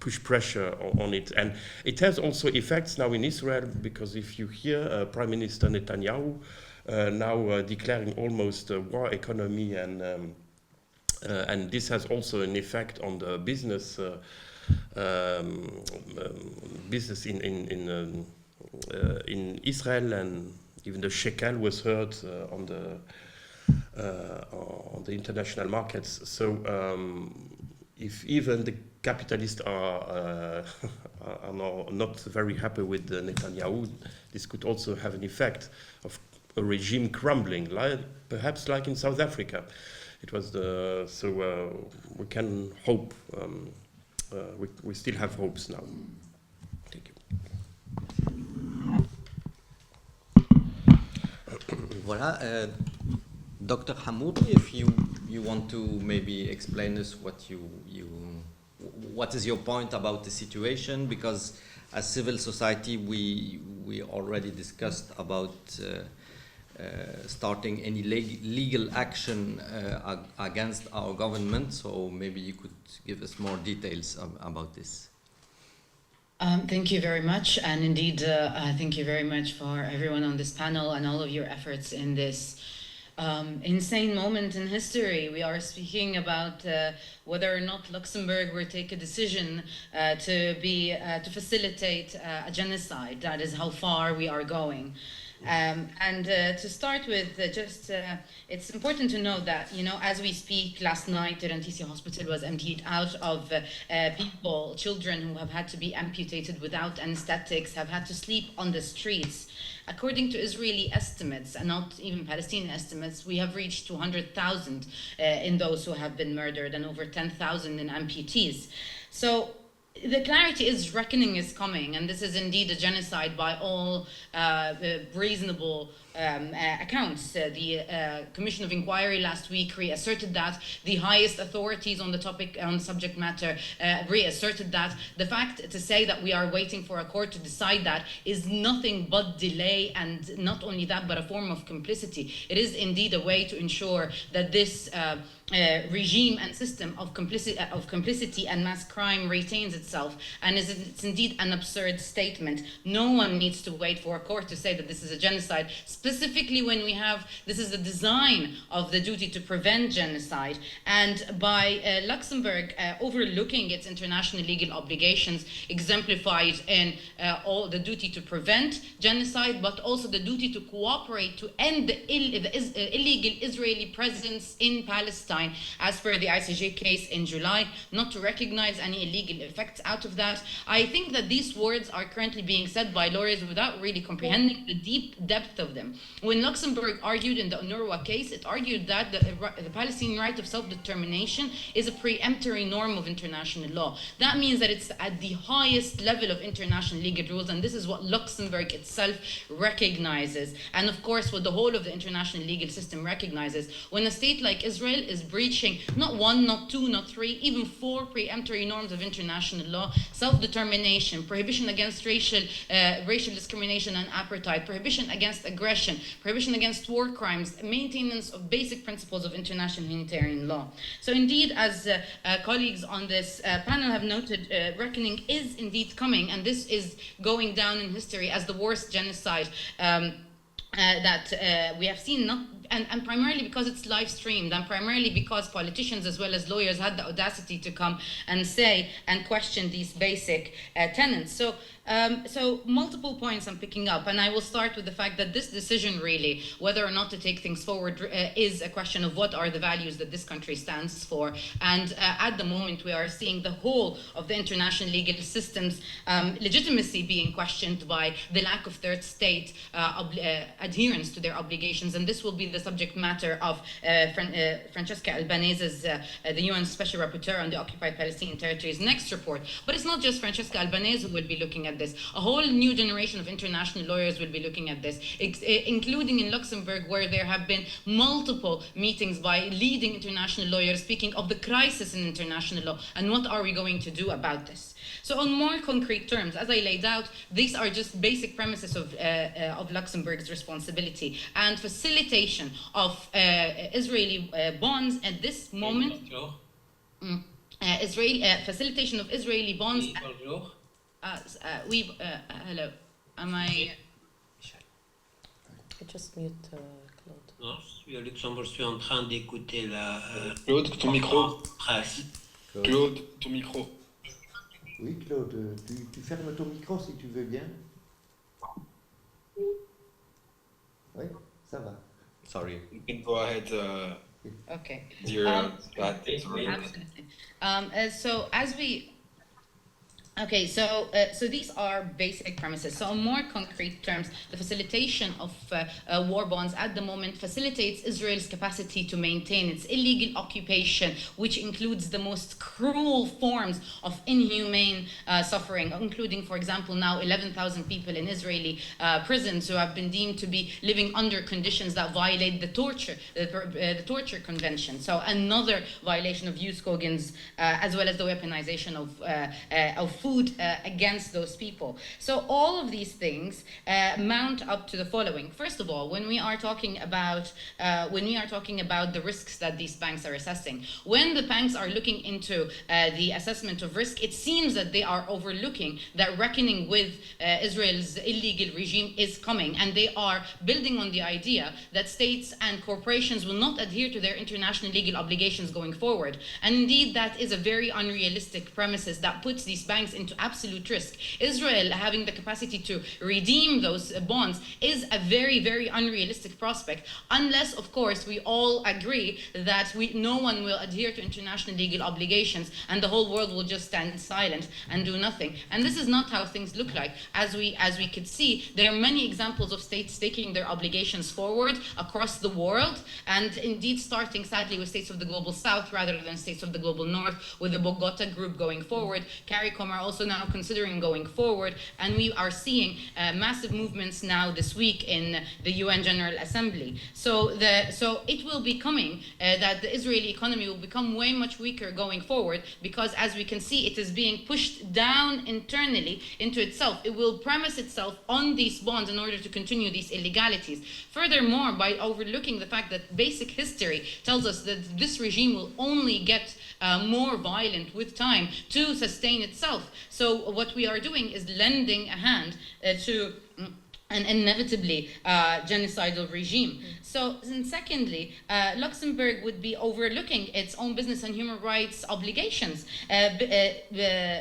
push pressure on it, and it has also effects now in Israel, because if you hear Prime Minister Netanyahu now declaring almost a war economy, and this has also an effect on the business business in Israel, and even the shekel was hurt on the international markets. So if even the capitalists are not very happy with Netanyahu, this could also have an effect of a regime crumbling, perhaps like in South Africa. It was we can hope. We still have hopes now. Thank you. Voilà. Dr. Hammouri, if you want to maybe explain us what is your point about the situation, because as civil society we already discussed about starting any legal action against our government, so maybe you could give us more details about this. Thank you very much, and indeed thank you very much for everyone on this panel and all of your efforts in this insane moment in history. We are speaking about whether or not Luxembourg will take a decision to facilitate a genocide. That is how far we are going. To start with, it's important to know that, as we speak, last night the Rantisi hospital was emptied out of people, children who have had to be amputated without anesthetics, have had to sleep on the streets. According to Israeli estimates, and not even Palestinian estimates, we have reached 200,000 in those who have been murdered, and over 10,000 in amputees. So the clarity is, reckoning is coming, and this is indeed a genocide by all reasonable accounts. The Commission of Inquiry last week reasserted that. The highest authorities on the topic, on subject matter, reasserted that. The fact to say that we are waiting for a court to decide that is nothing but delay, and not only that, but a form of complicity. It is indeed a way to ensure that this regime and system of complicity and mass crime retains itself, and it's indeed an absurd statement. No one needs to wait for a court to say that this is a genocide, specifically when we have, this is the design of the duty to prevent genocide, and by Luxembourg overlooking its international legal obligations exemplified in all the duty to prevent genocide, but also the duty to cooperate to end the illegal Israeli presence in Palestine, as per the ICJ case in July, not to recognize any illegal effects out of that. I think that these words are currently being said by lawyers without really comprehending the deep depth of them. When Luxembourg argued in the UNRWA case, it argued that the Palestinian right of self-determination is a preemptory norm of international law. That means that it's at the highest level of international legal rules, and this is what Luxembourg itself recognizes, and of course what the whole of the international legal system recognizes. When a state like Israel is breaching not one, not two, not three, even four preemptory norms of international law: self-determination, prohibition against racial discrimination and apartheid, prohibition against aggression, prohibition against war crimes, maintenance of basic principles of international humanitarian law. So indeed, as colleagues on this panel have noted, reckoning is indeed coming, and this is going down in history as the worst genocide that we have seen, and primarily because it's live streamed, and primarily because politicians as well as lawyers had the audacity to come and say and question these basic tenets. So So multiple points I'm picking up, and I will start with the fact that this decision really, whether or not to take things forward, is a question of what are the values that this country stands for. And at the moment, we are seeing the whole of the international legal system's legitimacy being questioned by the lack of third state adherence to their obligations. And this will be the subject matter of Francesca Albanese's, the UN Special Rapporteur on the Occupied Palestinian Territories' next report. But it's not just Francesca Albanese who will be looking at this. A whole new generation of international lawyers will be looking at this, including in Luxembourg, where there have been multiple meetings by leading international lawyers speaking of the crisis in international law and what are we going to do about this. So on more concrete terms, as I laid out, these are just basic premises of Luxembourg's responsibility and facilitation of Israeli bonds at this moment. Facilitation of Israeli bonds. Hello. Am I? Just mute Claude. Non, je suis à Luxembourg, je suis en train d'écouter la. Claude, ton micro. Presse. Claude, ton micro. Oui, Claude, tu fermes ton micro si tu veux bien. Oui, ça va. Sorry. You can go ahead. Okay. So as we. Okay, so these are basic premises. So in more concrete terms, the facilitation of war bonds at the moment facilitates Israel's capacity to maintain its illegal occupation, which includes the most cruel forms of inhumane suffering, including, for example, now 11,000 people in Israeli prisons who have been deemed to be living under conditions that violate the torture convention. So another violation of Hugh Scoggins, as well as the weaponization of food against those people. So all of these things mount up to the following. First of all, when we are talking about the risks that these banks are assessing, when the banks are looking into the assessment of risk, it seems that they are overlooking that reckoning with Israel's illegal regime is coming, and they are building on the idea that states and corporations will not adhere to their international legal obligations going forward. And indeed, that is a very unrealistic premises that puts these banks into absolute risk. Israel having the capacity to redeem those bonds is a very, very unrealistic prospect, unless, of course, we all agree that no one will adhere to international legal obligations and the whole world will just stand silent and do nothing. And this is not how things look like. As we could see, there are many examples of states taking their obligations forward across the world, and indeed starting, sadly, with states of the global south rather than states of the global north, with the Bogota group going forward. CARICOM are also now considering going forward, and we are seeing massive movements now this week in the UN General Assembly. So it will be coming that the Israeli economy will become way much weaker going forward, because as we can see, it is being pushed down internally into itself. It will premise itself on these bonds in order to continue these illegalities. Furthermore, by overlooking the fact that basic history tells us that this regime will only get more violent with time to sustain itself. So what we are doing is lending a hand to an inevitably genocidal regime. So, and secondly, Luxembourg would be overlooking its own business and human rights obligations.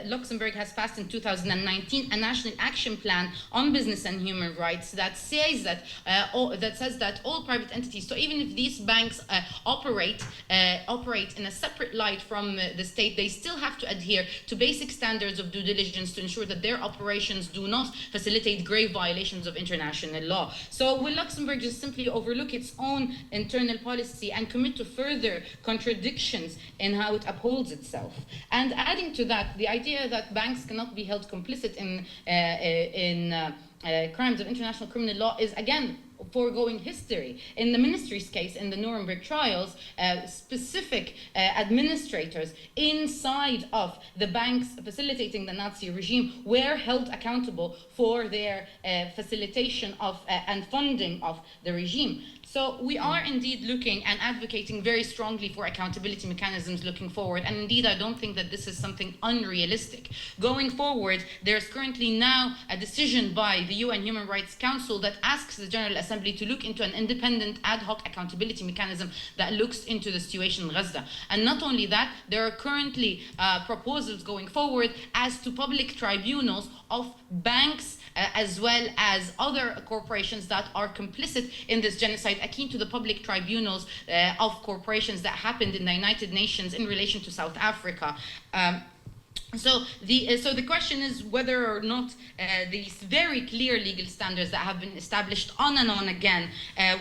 Luxembourg has passed in 2019 a national action plan on business and human rights that says that all private entities, so even if these banks operate in a separate light from the state, they still have to adhere to basic standards of due diligence to ensure that their operations do not facilitate grave violations of international law. So will Luxembourg just simply overlook its own internal policy and commit to further contradictions in how it upholds itself? And adding to that, the idea that banks cannot be held complicit in crimes of international criminal law is, again, foregoing history. In the ministry's case, in the Nuremberg trials, specific administrators inside of the banks facilitating the Nazi regime were held accountable for their facilitation of and funding of the regime. So we are indeed looking and advocating very strongly for accountability mechanisms looking forward, and indeed I don't think that this is something unrealistic. Going forward, there's currently now a decision by the UN Human Rights Council that asks the General Assembly to look into an independent ad hoc accountability mechanism that looks into the situation in Gaza. And not only that, there are currently proposals going forward as to public tribunals of banks as well as other corporations that are complicit in this genocide, akin to the public tribunals of corporations that happened in the United Nations in relation to South Africa. So the question is whether or not these very clear legal standards that have been established on and on again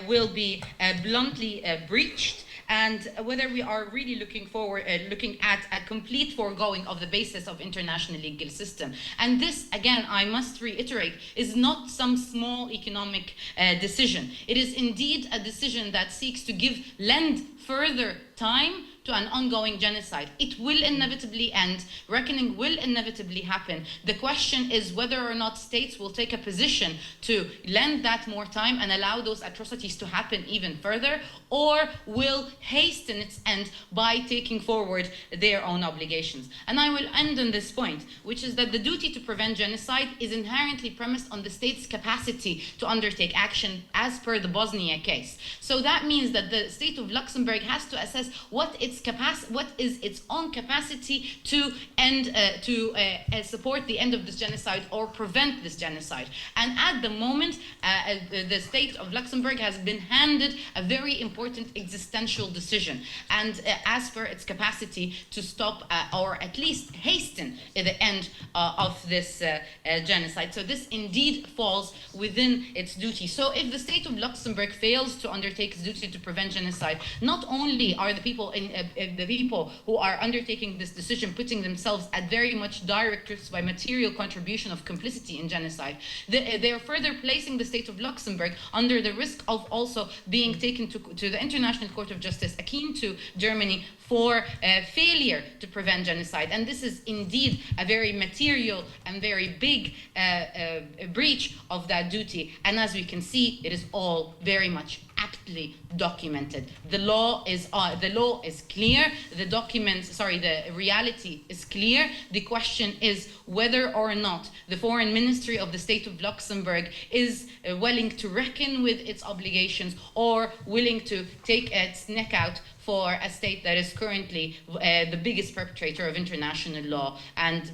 will be bluntly breached, and whether we are really looking at a complete foregoing of the basis of international legal system. And this, again, I must reiterate, is not some small economic decision. It is indeed a decision that seeks to lend further time to an ongoing genocide. It will inevitably end. Reckoning will inevitably happen. The question is whether or not states will take a position to lend that more time and allow those atrocities to happen even further, or will hasten its end by taking forward their own obligations. And I will end on this point, which is that the duty to prevent genocide is inherently premised on the state's capacity to undertake action as per the Bosnia case. So that means that the state of Luxembourg has to assess what is its own capacity to support the end of this genocide or prevent this genocide. And at the moment, the state of Luxembourg has been handed a very important existential decision, and as per its capacity to stop or at least hasten the end of this genocide. So this indeed falls within its duty. So if the state of Luxembourg fails to undertake its duty to prevent genocide, not only are the people who are undertaking this decision putting themselves at very much direct risk by material contribution of complicity in genocide, they are further placing the state of Luxembourg under the risk of also being taken to the International Court of Justice, akin to Germany, for failure to prevent genocide. And this is indeed a very material and very big breach of that duty. And as we can see, it is all very much aptly documented. The law is clear. The reality is clear. The question is whether or not the Foreign Ministry of the State of Luxembourg is willing to reckon with its obligations or willing to take its neck out for a state that is currently the biggest perpetrator of international law and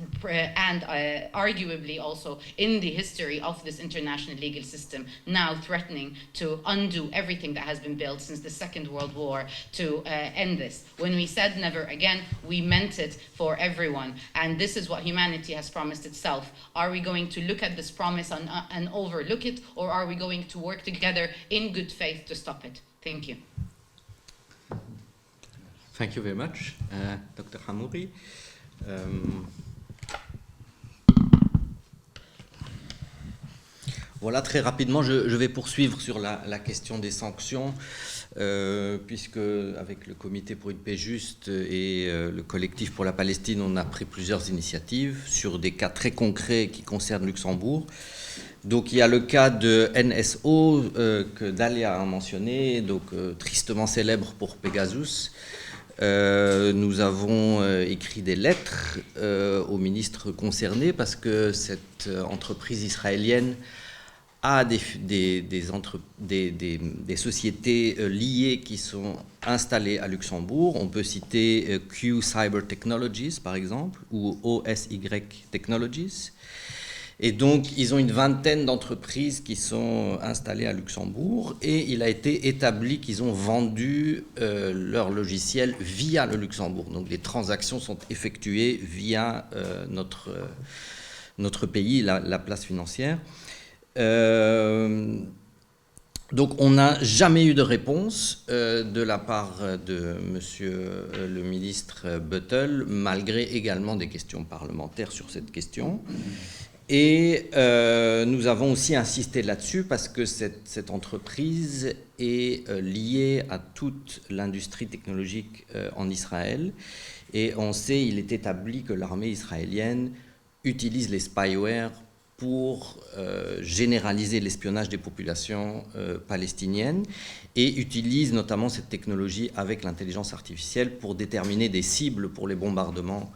arguably also in the history of this international legal system, now threatening to undo everything that has been built since the Second World War to end this. When we said never again, we meant it for everyone. And this is what humanity has promised itself. Are we going to look at this promise and overlook it, or are we going to work together in good faith to stop it? Thank you. Thank you very much, Dr. Hammouri. Voilà, très rapidement, je vais poursuivre sur la question des sanctions, puisque avec le Comité pour une paix juste et le collectif pour la Palestine, on a pris plusieurs initiatives sur des cas très concrets qui concernent Luxembourg. Donc il y a le cas de NSO que Dalia a mentionné, donc tristement célèbre pour Pegasus. Nous avons écrit des lettres aux ministres concernés parce que cette entreprise israélienne a des sociétés liées qui sont installées à Luxembourg. On peut citer Q Cyber Technologies par exemple ou OSY Technologies. Et donc, ils ont une vingtaine d'entreprises qui sont installées à Luxembourg et il a été établi qu'ils ont vendu leur logiciel via le Luxembourg. Donc, les transactions sont effectuées via notre pays, la place financière. Donc, on n'a jamais eu de réponse de la part de monsieur le ministre Buttel, malgré également des questions parlementaires sur cette question. Et nous avons aussi insisté là-dessus parce que cette entreprise est liée à toute l'industrie technologique en Israël. Et on sait, il est établi que l'armée israélienne utilise les spyware pour généraliser l'espionnage des populations palestiniennes et utilise notamment cette technologie avec l'intelligence artificielle pour déterminer des cibles pour les bombardements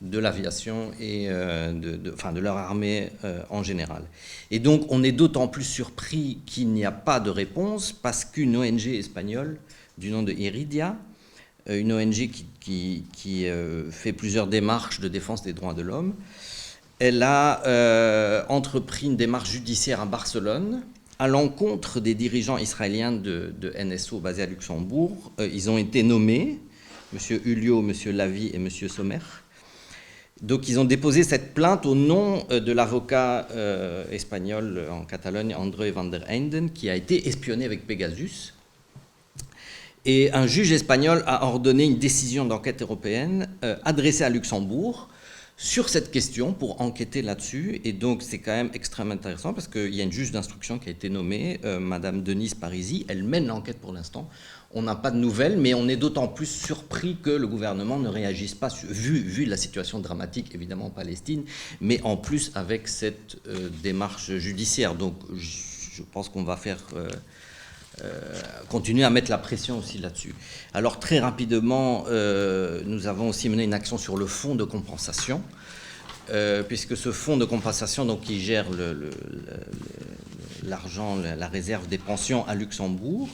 de l'aviation et de leur armée en général. Et donc, on est d'autant plus surpris qu'il n'y a pas de réponse parce qu'une ONG espagnole du nom de Iridia, une ONG qui fait plusieurs démarches de défense des droits de l'homme, elle a entrepris une démarche judiciaire à Barcelone à l'encontre des dirigeants israéliens de NSO basés à Luxembourg. Ils ont été nommés, M. Hulio, M. Lavie et M. Sommer. Donc ils ont déposé cette plainte au nom de l'avocat espagnol en Catalogne, André van der Einden, qui a été espionné avec Pegasus. Et un juge espagnol a ordonné une décision d'enquête européenne adressée à Luxembourg sur cette question pour enquêter là-dessus. Et donc c'est quand même extrêmement intéressant parce qu'il y a une juge d'instruction qui a été nommée, Madame Denise Parisi. Elle mène l'enquête pour l'instant. On n'a pas de nouvelles, mais on est d'autant plus surpris que le gouvernement ne réagisse pas, vu la situation dramatique, évidemment, en Palestine, mais en plus avec cette démarche judiciaire. Donc, je pense qu'on va faire continuer à mettre la pression aussi là-dessus. Alors, très rapidement, nous avons aussi mené une action sur le fonds de compensation, puisque ce fonds de compensation, donc, qui gère l'argent, la réserve des pensions à Luxembourg,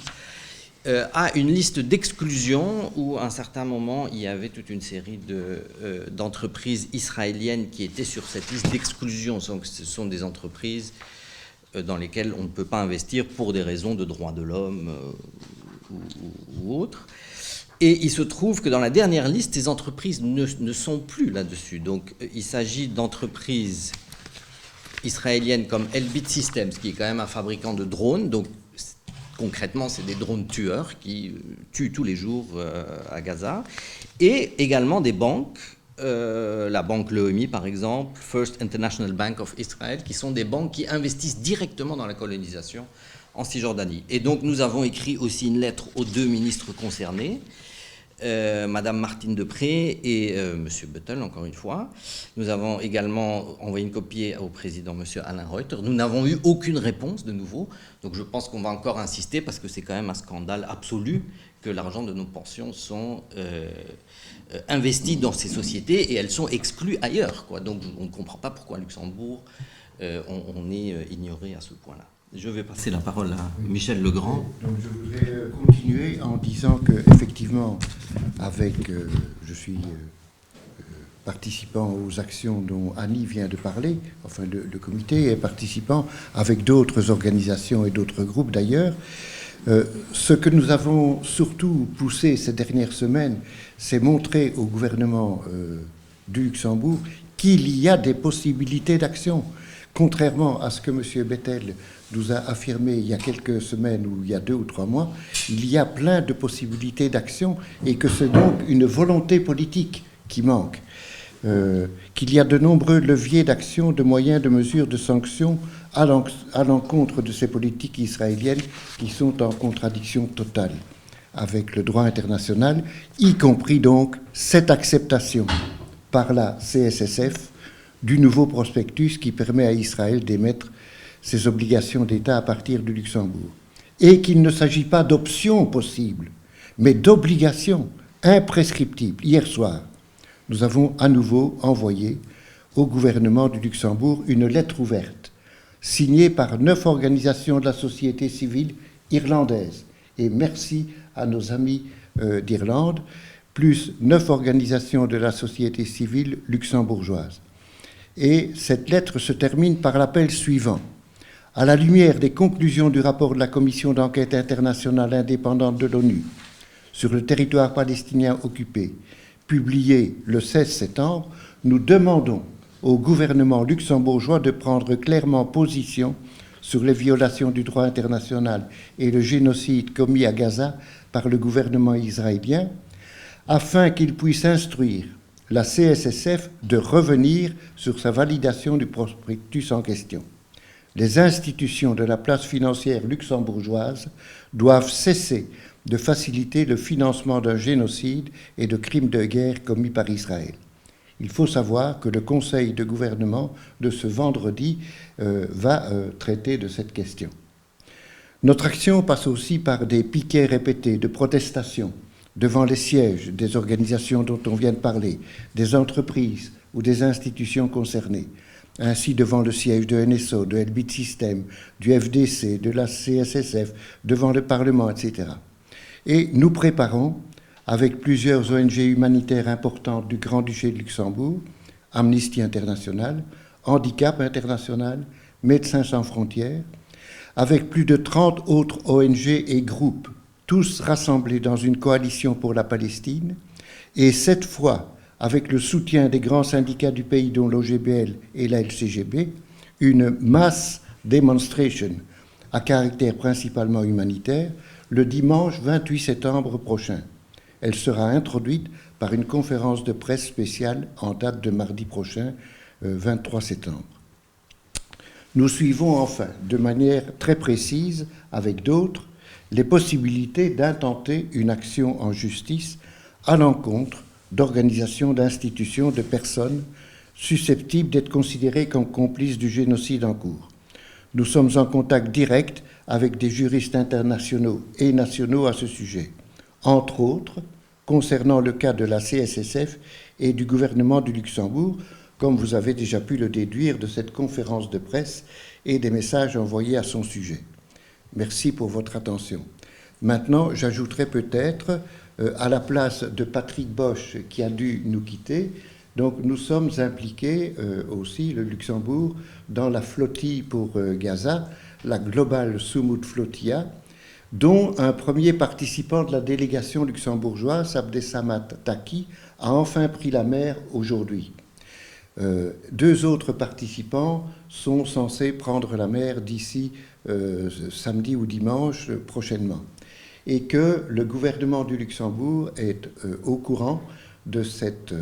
a une liste d'exclusion où, à un certain moment, il y avait toute une série d'entreprises israéliennes qui étaient sur cette liste d'exclusion. Ce sont des entreprises dans lesquelles on ne peut pas investir pour des raisons de droits de l'homme ou autres. Et il se trouve que dans la dernière liste, ces entreprises ne sont plus là-dessus. Donc, il s'agit d'entreprises israéliennes comme Elbit Systems, qui est quand même un fabricant de drones. Donc, concrètement, c'est des drones tueurs qui tuent tous les jours à Gaza. Et également des banques, la banque Leumi par exemple, First International Bank of Israel, qui sont des banques qui investissent directement dans la colonisation en Cisjordanie. Et donc nous avons écrit aussi une lettre aux deux ministres concernés, Madame Martine Depré et Monsieur Buttel, encore une fois. Nous avons également envoyé une copie au président Monsieur Alain Reuter. Nous n'avons eu aucune réponse de nouveau, donc je pense qu'on va encore insister parce que c'est quand même un scandale absolu que l'argent de nos pensions sont investis dans ces sociétés et elles sont exclues ailleurs, quoi. Donc on ne comprend pas pourquoi à Luxembourg on est ignoré à ce point-là. Je vais passer la parole à Michel Legrand. Donc je voudrais continuer en disant que effectivement, je suis participant aux actions dont Hany vient de parler, enfin le comité est participant avec d'autres organisations et d'autres groupes d'ailleurs. Ce que nous avons surtout poussé ces dernières semaines, c'est montrer au gouvernement du Luxembourg qu'il y a des possibilités d'action. Contrairement à ce que M. Bettel nous a affirmé il y a quelques semaines ou il y a 2 ou 3 mois, il y a plein de possibilités d'action et que c'est donc une volonté politique qui manque. Qu'il y a de nombreux leviers d'action, de moyens, de mesures, de sanctions à l'encontre de ces politiques israéliennes qui sont en contradiction totale avec le droit international, y compris donc cette acceptation par la CSSF du nouveau prospectus qui permet à Israël d'émettre ses obligations d'État à partir du Luxembourg. Et qu'il ne s'agit pas d'options possibles, mais d'obligations imprescriptibles. Hier soir, nous avons à nouveau envoyé au gouvernement du Luxembourg une lettre ouverte, signée par 9 organisations de la société civile irlandaise. Et merci à nos amis d'Irlande, plus 9 organisations de la société civile luxembourgeoise. Et cette lettre se termine par l'appel suivant. À la lumière des conclusions du rapport de la Commission d'enquête internationale indépendante de l'ONU sur le territoire palestinien occupé, publié le 16 septembre, nous demandons au gouvernement luxembourgeois de prendre clairement position sur les violations du droit international et le génocide commis à Gaza par le gouvernement israélien, afin qu'il puisse instruire la CSSF de revenir sur sa validation du prospectus en question. Les institutions de la place financière luxembourgeoise doivent cesser de faciliter le financement d'un génocide et de crimes de guerre commis par Israël. Il faut savoir que le conseil de gouvernement de ce vendredi va traiter de cette question. Notre action passe aussi par des piquets répétés de protestation devant les sièges des organisations dont on vient de parler, des entreprises ou des institutions concernées, ainsi devant le siège de NSO, de Elbit System, du FDC, de la CSSF, devant le Parlement, etc. Et nous préparons, avec plusieurs ONG humanitaires importantes du Grand-Duché de Luxembourg, Amnesty International, Handicap International, Médecins sans frontières, avec plus de 30 autres ONG et groupes, tous rassemblés dans une coalition pour la Palestine, et cette fois, avec le soutien des grands syndicats du pays, dont l'OGBL et la LCGB, une mass demonstration à caractère principalement humanitaire le dimanche 28 septembre prochain. Elle sera introduite par une conférence de presse spéciale en date de mardi prochain, 23 septembre. Nous suivons enfin, de manière très précise, avec d'autres, les possibilités d'intenter une action en justice à l'encontre d'organisations, d'institutions, de personnes susceptibles d'être considérées comme complices du génocide en cours. Nous sommes en contact direct avec des juristes internationaux et nationaux à ce sujet, entre autres concernant le cas de la CSSF et du gouvernement du Luxembourg, comme vous avez déjà pu le déduire de cette conférence de presse et des messages envoyés à son sujet. Merci pour votre attention. Maintenant, j'ajouterai peut-être, à la place de Patrick Bosch, qui a dû nous quitter, donc nous sommes impliqués aussi, le Luxembourg, dans la flottille pour Gaza, la Global Sumut Flotilla, dont un premier participant de la délégation luxembourgeoise, Abdesamat Taki, a enfin pris la mer aujourd'hui. Deux autres participants sont censés prendre la mer d'ici samedi ou dimanche prochainement. Et que le gouvernement du Luxembourg est au courant de cette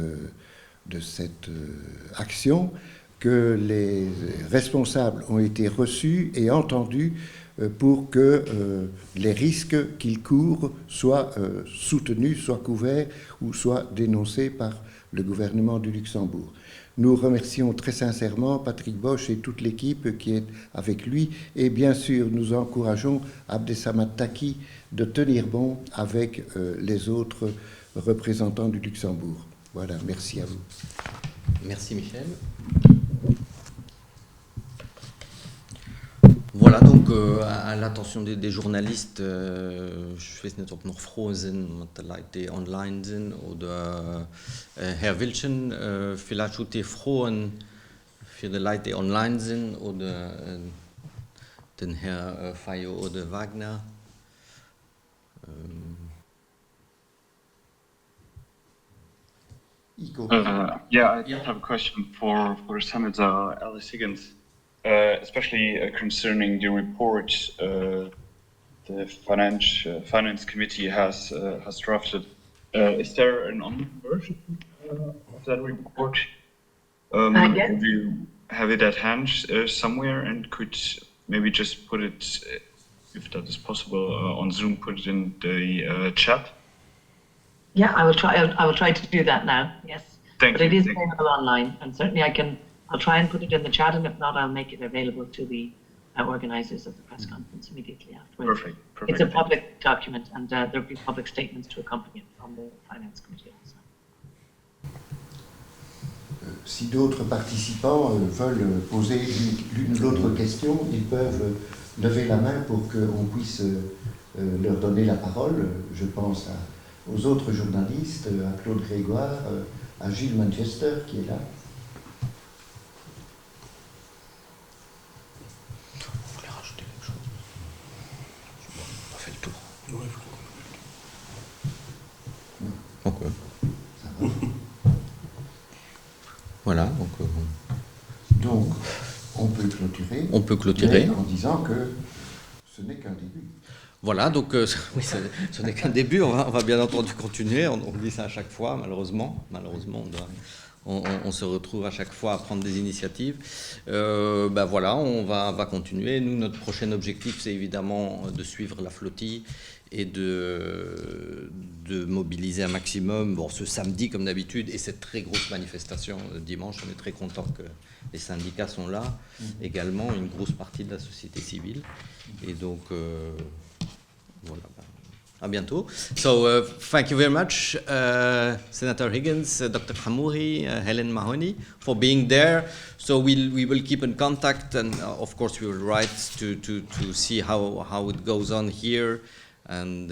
action, que les responsables ont été reçus et entendus pour que les risques qu'ils courent soient soutenus, soient couverts ou soient dénoncés par le gouvernement du Luxembourg. Nous remercions très sincèrement Patrick Bosch et toute l'équipe qui est avec lui et bien sûr nous encourageons Abdesamat Taki de tenir bon avec les autres représentants du Luxembourg. Voilà, merci à vous. Merci Michel. Voilà, donc à l'attention des journalistes, ich weiß nicht, ob noch froh sind, mit den Leuten, die online sind, oder Herr Wilchen, vielleicht tut ihr frohen für die Leute, die online sind, oder den Herr Fayot oder Wagner. Yeah, I have a question for Senator Alice Higgins. Especially concerning the report the finance committee has drafted. Is there an online version of that report? Yes. Do you have it at hand somewhere and could maybe just put it, if that is possible, on Zoom, put it in the chat? Yeah, I will try to do that now. Yes. Thank but you. It is available online, and certainly I'll try and put it in the chat, and if not, I'll make it available to the organisers of the press conference immediately afterwards. Perfect. It's a public document, and there'll be public statements to accompany it from the Finance Committee also. Si d'autres participants veulent poser l'une ou l'autre question, ils peuvent lever la main pour qu'on puisse leur donner la parole. Je pense aux autres journalistes, à Claude Grégoire, à Gilles Manchester qui est là. Voilà, donc on peut clôturer. On peut clôturer en disant que ce n'est qu'un début. Voilà, donc oui, ce n'est qu'un début. On va bien entendu continuer. On dit ça à chaque fois, malheureusement. Malheureusement, on se retrouve à chaque fois à prendre des initiatives. Ben voilà, on va continuer. Nous, notre prochain objectif, c'est évidemment de suivre la flottille et de mobiliser un maximum, bon, ce samedi comme d'habitude, et cette très grosse manifestation dimanche. On est très content que les syndicats sont là, également une grosse partie de la société civile. Et donc, voilà, À bientôt. So thank you very much, Senator Higgins, Dr. Hammouri, Helen, Mahony, for being there. So we will keep in contact, and of course we will write to see how it goes on here, and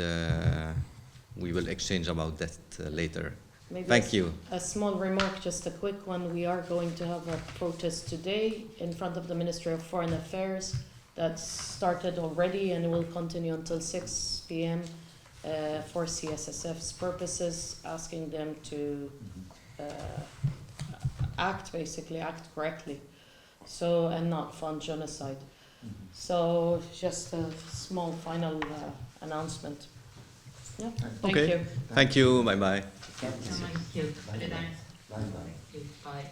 we will exchange about that later. Maybe Thank you. A small remark, just a quick one. We are going to have a protest today in front of the Ministry of Foreign Affairs that started already and will continue until 6 p.m. For CSSF's purposes, asking them to act correctly, so, and not fund genocide. So just a small final announcement. Yeah. Thank you. Thank you. Bye-bye. Thank you. Good night. Bye-bye. Bye.